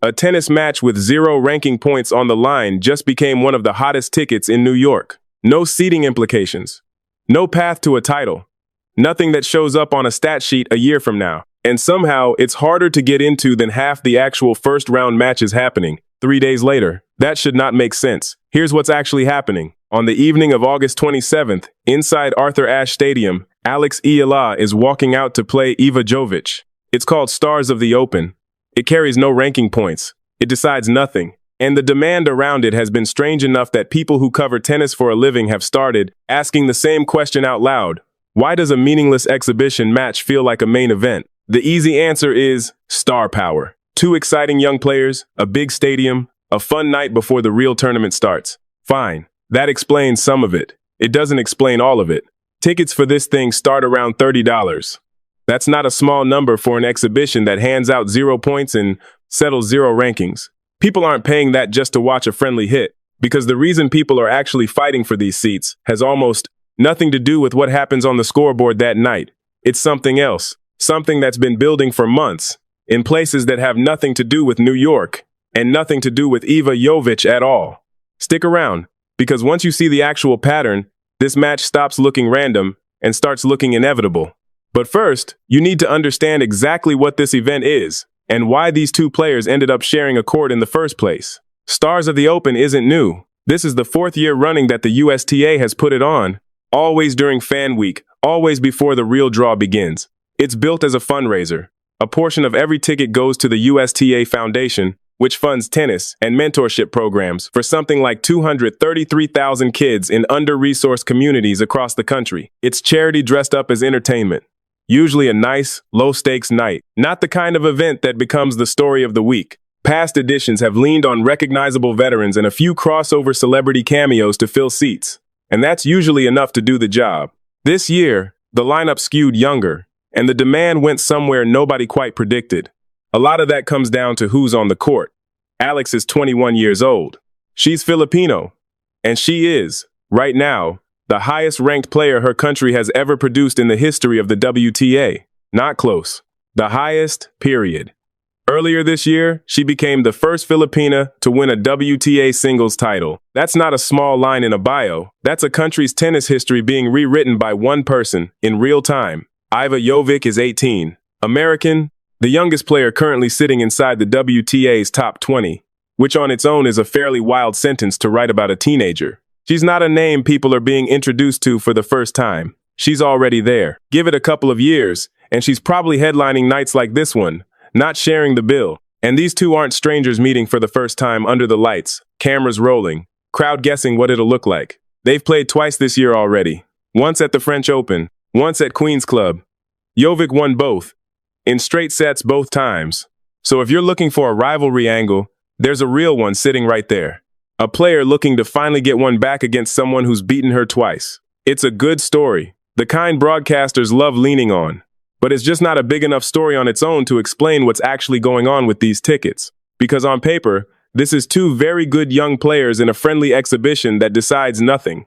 A tennis match with 0 ranking points on the line just became one of the hottest tickets in New York. No seeding implications. No path to a title. Nothing that shows up on a stat sheet a year from now. And somehow, it's harder to get into than half the actual first-round matches happening 3 days later. That should not make sense. Here's what's actually happening. On the evening of August 27th, inside Arthur Ashe Stadium, Alex Eala is walking out to play Iva Jovic. It's called Stars of the Open. It carries no ranking points. It decides nothing. And the demand around it has been strange enough that people who cover tennis for a living have started asking the same question out loud. Why does a meaningless exhibition match feel like a main event? The easy answer is star power. 2 exciting young players, a big stadium, a fun night before the real tournament starts. Fine. That explains some of it. It doesn't explain all of it. Tickets for this thing start around $30. That's not a small number for an exhibition that hands out 0 points and settles 0 rankings. People aren't paying that just to watch a friendly hit, because the reason people are actually fighting for these seats has almost nothing to do with what happens on the scoreboard that night. It's something else, something that's been building for months, in places that have nothing to do with New York, and nothing to do with Iva Jovic at all. Stick around, because once you see the actual pattern, this match stops looking random and starts looking inevitable. But first, you need to understand exactly what this event is, and why these 2 players ended up sharing a court in the first place. Stars of the Open isn't new. This is the 4th year running that the USTA has put it on, always during Fan Week, always before the real draw begins. It's built as a fundraiser. A portion of every ticket goes to the USTA Foundation, which funds tennis and mentorship programs for something like 233,000 kids in under-resourced communities across the country. It's charity dressed up as entertainment. Usually a nice, low-stakes night, not the kind of event that becomes the story of the week. Past editions have leaned on recognizable veterans and a few crossover celebrity cameos to fill seats, and that's usually enough to do the job. This year, the lineup skewed younger, and the demand went somewhere nobody quite predicted. A lot of that comes down to who's on the court. Alex is 21 years old. She's Filipino, and she is, right now, the highest-ranked player her country has ever produced in the history of the WTA. Not close. The highest, period. Earlier this year, she became the first Filipina to win a WTA singles title. That's not a small line in a bio. That's a country's tennis history being rewritten by one person, in real time. Iva Jovic is 18. American, the youngest player currently sitting inside the WTA's top 20, which on its own is a fairly wild sentence to write about a teenager. She's not a name people are being introduced to for the first time. She's already there. Give it a couple of years, and she's probably headlining nights like this one, not sharing the bill. And these 2 aren't strangers meeting for the first time under the lights, cameras rolling, crowd guessing what it'll look like. They've played twice this year already. Once at the French Open, once at Queen's Club. Jovic won both, in straight sets both times. So if you're looking for a rivalry angle, there's a real one sitting right there. A player looking to finally get one back against someone who's beaten her twice. It's a good story, the kind broadcasters love leaning on. But it's just not a big enough story on its own to explain what's actually going on with these tickets. Because on paper, this is 2 very good young players in a friendly exhibition that decides nothing.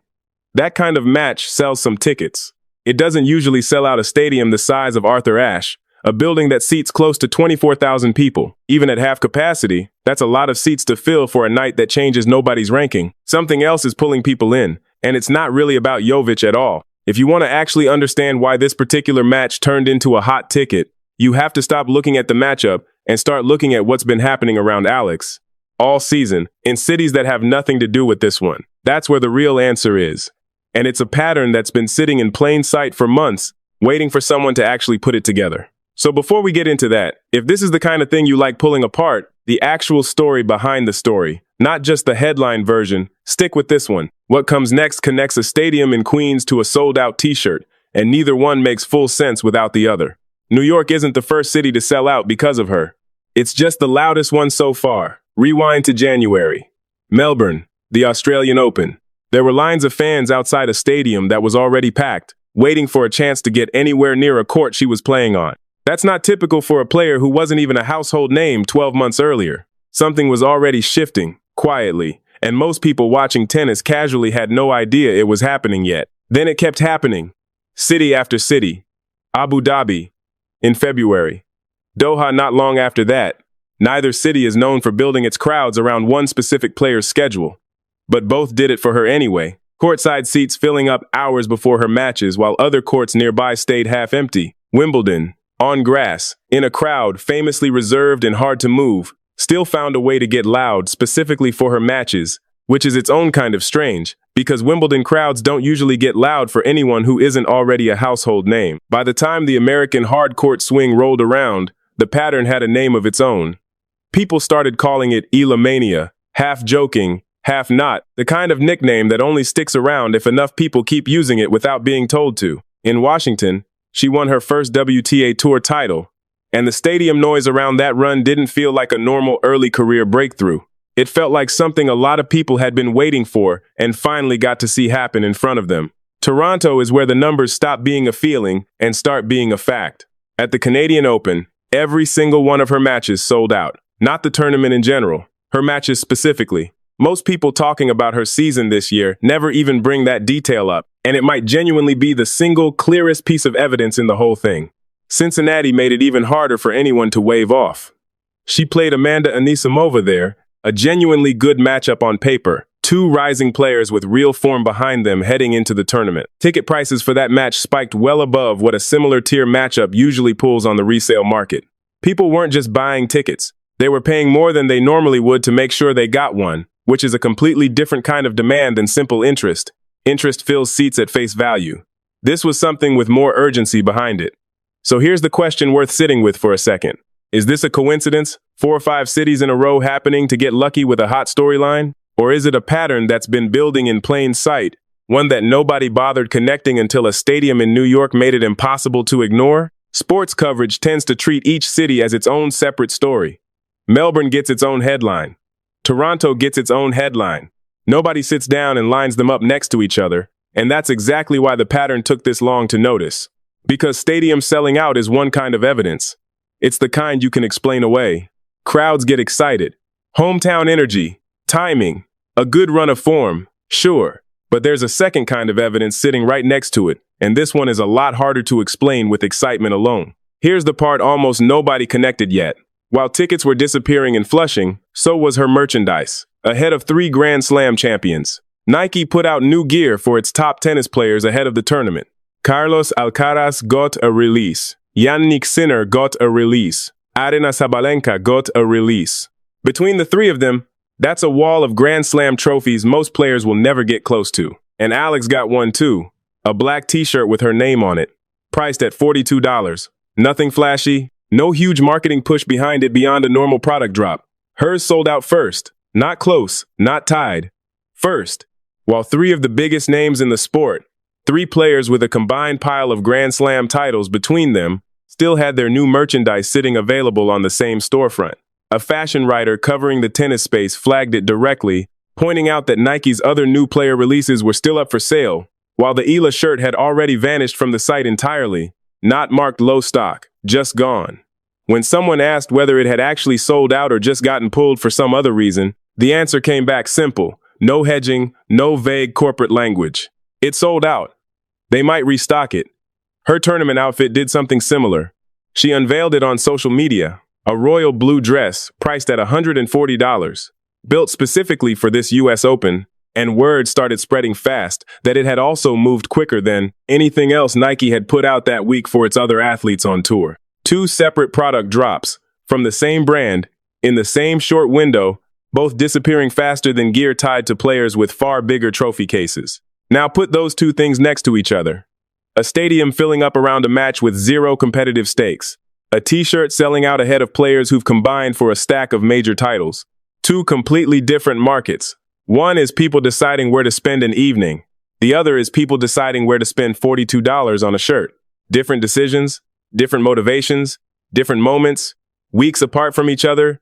That kind of match sells some tickets. It doesn't usually sell out a stadium the size of Arthur Ashe, a building that seats close to 24,000 people. Even at half capacity, that's a lot of seats to fill for a night that changes nobody's ranking. Something else is pulling people in, and it's not really about Jovic at all. If you want to actually understand why this particular match turned into a hot ticket, you have to stop looking at the matchup and start looking at what's been happening around Alex all season in cities that have nothing to do with this one. That's where the real answer is. And it's a pattern that's been sitting in plain sight for months, waiting for someone to actually put it together. So before we get into that, if this is the kind of thing you like pulling apart, the actual story behind the story, not just the headline version, stick with this one. What comes next connects a stadium in Queens to a sold-out t-shirt, and neither one makes full sense without the other. New York isn't the first city to sell out because of her. It's just the loudest one so far. Rewind to January. Melbourne, the Australian Open. There were lines of fans outside a stadium that was already packed, waiting for a chance to get anywhere near a court she was playing on. That's not typical for a player who wasn't even a household name 12 months earlier. Something was already shifting, quietly, and most people watching tennis casually had no idea it was happening yet. Then it kept happening. City after city. Abu Dhabi, in February. Doha not long after that. Neither city is known for building its crowds around one specific player's schedule. But both did it for her anyway. Courtside seats filling up hours before her matches while other courts nearby stayed half empty. Wimbledon, on grass, in a crowd famously reserved and hard to move, still found a way to get loud specifically for her matches, which is its own kind of strange, because Wimbledon crowds don't usually get loud for anyone who isn't already a household name. By the time the American hard court swing rolled around, the pattern had a name of its own. People started calling it Eala Mania, half joking, half not, the kind of nickname that only sticks around if enough people keep using it without being told to. In Washington, she won her first WTA Tour title, and the stadium noise around that run didn't feel like a normal early career breakthrough. It felt like something a lot of people had been waiting for and finally got to see happen in front of them. Toronto is where the numbers stop being a feeling and start being a fact. At the Canadian Open, every single one of her matches sold out. Not the tournament in general, her matches specifically. Most people talking about her season this year never even bring that detail up, and it might genuinely be the single clearest piece of evidence in the whole thing. Cincinnati made it even harder for anyone to wave off. She played Amanda Anisimova there, a genuinely good matchup on paper, two rising players with real form behind them heading into the tournament. Ticket prices for that match spiked well above what a similar tier matchup usually pulls on the resale market. People weren't just buying tickets, they were paying more than they normally would to make sure they got one, which is a completely different kind of demand than simple interest. Interest fills seats at face value. This was something with more urgency behind it. So here's the question worth sitting with for a second. Is this a coincidence? 4 or 5 cities in a row happening to get lucky with a hot storyline? Or is it a pattern that's been building in plain sight, one that nobody bothered connecting until a stadium in New York made it impossible to ignore? Sports coverage tends to treat each city as its own separate story. Melbourne gets its own headline. Toronto gets its own headline. Nobody sits down and lines them up next to each other, and that's exactly why the pattern took this long to notice. Because stadiums selling out is one kind of evidence. It's the kind you can explain away. Crowds get excited. Hometown energy. Timing. A good run of form. Sure. But there's a second kind of evidence sitting right next to it, and this one is a lot harder to explain with excitement alone. Here's the part almost nobody connected yet. While tickets were disappearing in Flushing, so was her merchandise. Ahead of 3 Grand Slam champions. Nike put out new gear for its top tennis players ahead of the tournament. Carlos Alcaraz got a release. Yannick Sinner got a release. Aryna Sabalenka got a release. Between the 3 of them, that's a wall of Grand Slam trophies most players will never get close to. And Alex got one too. A black t-shirt with her name on it. Priced at $42. Nothing flashy. No huge marketing push behind it beyond a normal product drop. Hers sold out first. Not close. Not tied. First. While 3 of the biggest names in the sport, 3 players with a combined pile of Grand Slam titles between them, still had their new merchandise sitting available on the same storefront. A fashion writer covering the tennis space flagged it directly, pointing out that Nike's other new player releases were still up for sale, while the Eala shirt had already vanished from the site entirely, not marked low stock, just gone. When someone asked whether it had actually sold out or just gotten pulled for some other reason, the answer came back simple. No hedging, no vague corporate language. It sold out. They might restock it. Her tournament outfit did something similar. She unveiled it on social media, a royal blue dress priced at $140, built specifically for this US Open, and word started spreading fast that it had also moved quicker than anything else Nike had put out that week for its other athletes on tour. 2 separate product drops, from the same brand, in the same short window, both disappearing faster than gear tied to players with far bigger trophy cases. Now put those 2 things next to each other. A stadium filling up around a match with 0 competitive stakes. A t-shirt selling out ahead of players who've combined for a stack of major titles. 2 completely different markets. One is people deciding where to spend an evening. The other is people deciding where to spend $42 on a shirt. Different decisions, different motivations, different moments, weeks apart from each other,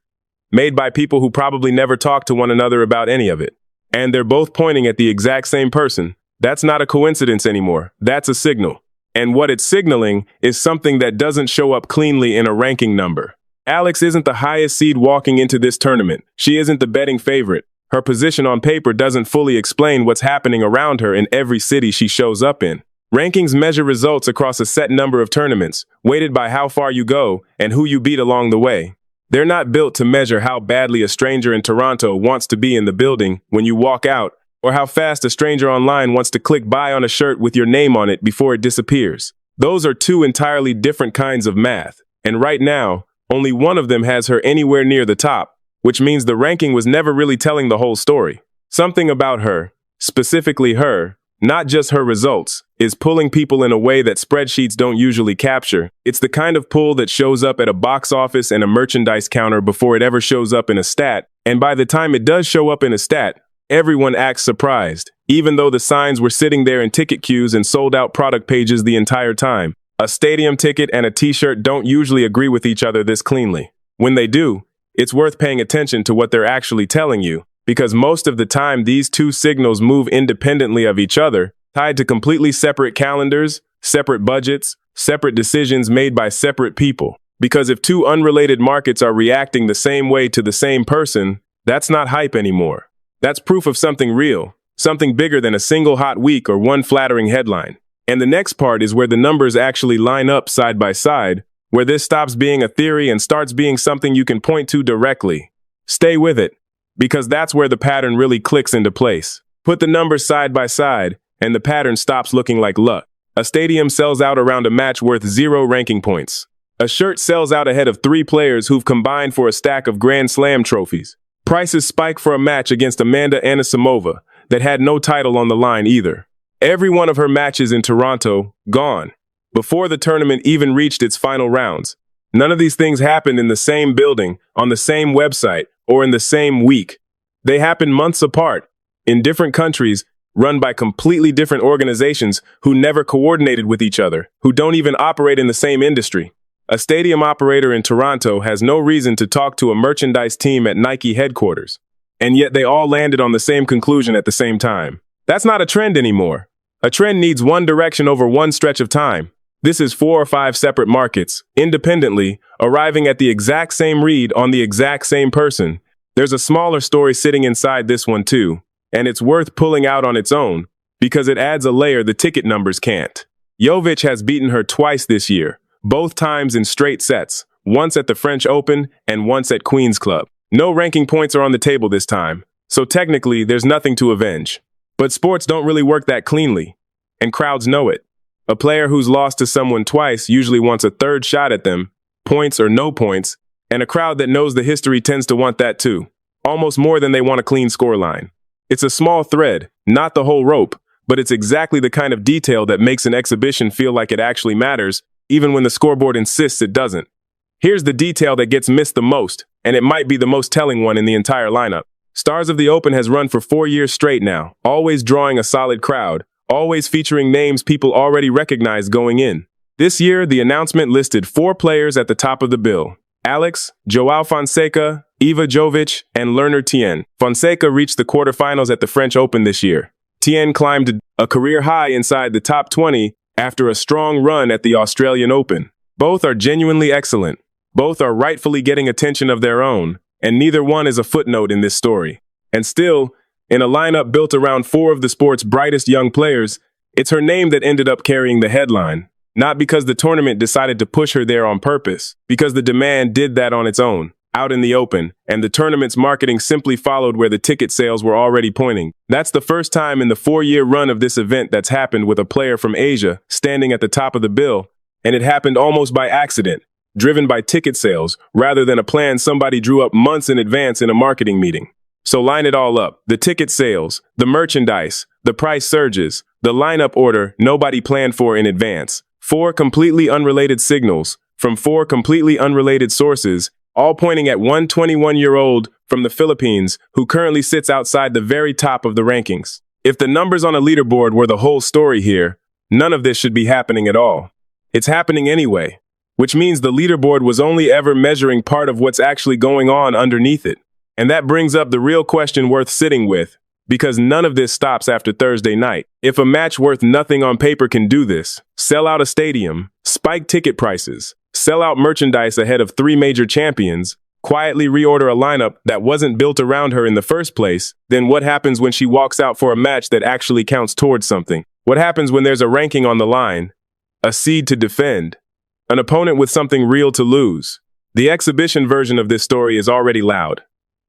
made by people who probably never talked to one another about any of it. And they're both pointing at the exact same person. That's not a coincidence anymore. That's a signal. And what it's signaling is something that doesn't show up cleanly in a ranking number. Alex isn't the highest seed walking into this tournament. She isn't the betting favorite. Her position on paper doesn't fully explain what's happening around her in every city she shows up in. Rankings measure results across a set number of tournaments, weighted by how far you go and who you beat along the way. They're not built to measure how badly a stranger in Toronto wants to be in the building when you walk out, or how fast a stranger online wants to click buy on a shirt with your name on it before it disappears. Those are two entirely different kinds of math, and right now, only one of them has her anywhere near the top, which means the ranking was never really telling the whole story. Something about her, specifically her, not just her results, is pulling people in a way that spreadsheets don't usually capture. It's the kind of pull that shows up at a box office and a merchandise counter before it ever shows up in a stat, and by the time it does show up in a stat, everyone acts surprised, even though the signs were sitting there in ticket queues and sold-out product pages the entire time. A stadium ticket and a t-shirt don't usually agree with each other this cleanly. When they do, it's worth paying attention to what they're actually telling you, because most of the time these two signals move independently of each other, tied to completely separate calendars, separate budgets, separate decisions made by separate people. Because if two unrelated markets are reacting the same way to the same person, that's not hype anymore. That's proof of something real, something bigger than a single hot week or one flattering headline. And the next part is where the numbers actually line up side by side, where this stops being a theory and starts being something you can point to directly. Stay with it, because that's where the pattern really clicks into place. Put the numbers side by side, and the pattern stops looking like luck. A stadium sells out around a match worth 0 ranking points. A shirt sells out ahead of 3 players who've combined for a stack of Grand Slam trophies. Prices spike for a match against Amanda Anisimova that had no title on the line either. Every one of her matches in Toronto, gone, before the tournament even reached its final rounds. None of these things happened in the same building, on the same website, or in the same week. They happened months apart, in different countries, run by completely different organizations who never coordinated with each other, who don't even operate in the same industry. A stadium operator in Toronto has no reason to talk to a merchandise team at Nike headquarters, and yet they all landed on the same conclusion at the same time. That's not a trend anymore. A trend needs one direction over one stretch of time. This is 4 or 5 separate markets, independently, arriving at the exact same read on the exact same person. There's a smaller story sitting inside this one too, and it's worth pulling out on its own, because it adds a layer the ticket numbers can't. Jovic has beaten her twice this year, both times in straight sets, once at the French Open and once at Queen's Club. No ranking points are on the table this time, so technically there's nothing to avenge. But sports don't really work that cleanly, and crowds know it. A player who's lost to someone twice usually wants a third shot at them, points or no points, and a crowd that knows the history tends to want that too, almost more than they want a clean scoreline. It's a small thread, not the whole rope, but it's exactly the kind of detail that makes an exhibition feel like it actually matters, even when the scoreboard insists it doesn't. Here's the detail that gets missed the most, and it might be the most telling one in the entire lineup. Stars of the Open has run for 4 years straight now, always drawing a solid crowd, always featuring names people already recognize going in. This year, the announcement listed 4 players at the top of the bill: Alex, Joao Fonseca, Iva Jovic, and Lerner Tien. Fonseca reached the quarterfinals at the French Open this year. Tien climbed a career high inside the top 20 after a strong run at the Australian Open. Both are genuinely excellent. Both are rightfully getting attention of their own, and neither one is a footnote in this story. And still, in a lineup built around 4 of the sport's brightest young players, it's her name that ended up carrying the headline. Not because the tournament decided to push her there on purpose, because the demand did that on its own, out in the open, and the tournament's marketing simply followed where the ticket sales were already pointing. That's the first time in the 4-year run of this event that's happened with a player from Asia standing at the top of the bill, and it happened almost by accident, driven by ticket sales, rather than a plan somebody drew up months in advance in a marketing meeting. So line it all up: the ticket sales, the merchandise, the price surges, the lineup order nobody planned for in advance. 4 completely unrelated signals, from 4 completely unrelated sources, all pointing at one 21-year-old from the Philippines who currently sits outside the very top of the rankings. If the numbers on a leaderboard were the whole story here, none of this should be happening at all. It's happening anyway, which means the leaderboard was only ever measuring part of what's actually going on underneath it. And that brings up the real question worth sitting with, because none of this stops after Thursday night. If a match worth nothing on paper can do this, sell out a stadium, spike ticket prices, sell out merchandise ahead of 3 major champions, quietly reorder a lineup that wasn't built around her in the first place, then what happens when she walks out for a match that actually counts towards something? What happens when there's a ranking on the line, a seed to defend, an opponent with something real to lose? The exhibition version of this story is already loud.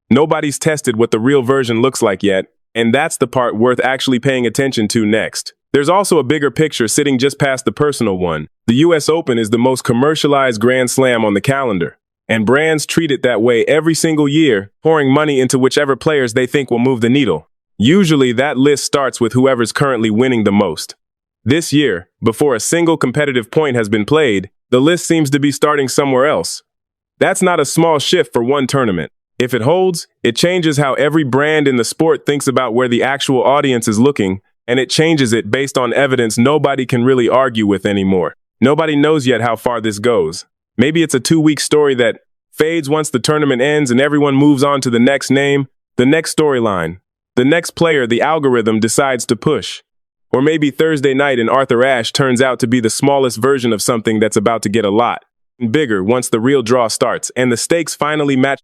Nobody's tested what the real version looks like yet, and that's the part worth actually paying attention to next. There's also a bigger picture sitting just past the personal one. The US Open is the most commercialized Grand Slam on the calendar, and brands treat it that way every single year, pouring money into whichever players they think will move the needle. Usually that list starts with whoever's currently winning the most. This year, before a single competitive point has been played, the list seems to be starting somewhere else. That's not a small shift for one tournament. If it holds, it changes how every brand in the sport thinks about where the actual audience is looking, and it changes it based on evidence nobody can really argue with anymore. Nobody knows yet how far this goes. Maybe it's a 2-week story that fades once the tournament ends and everyone moves on to the next name, the next storyline, the next player the algorithm decides to push. Or maybe Thursday night in Arthur Ashe turns out to be the smallest version of something that's about to get a lot bigger once the real draw starts and the stakes finally match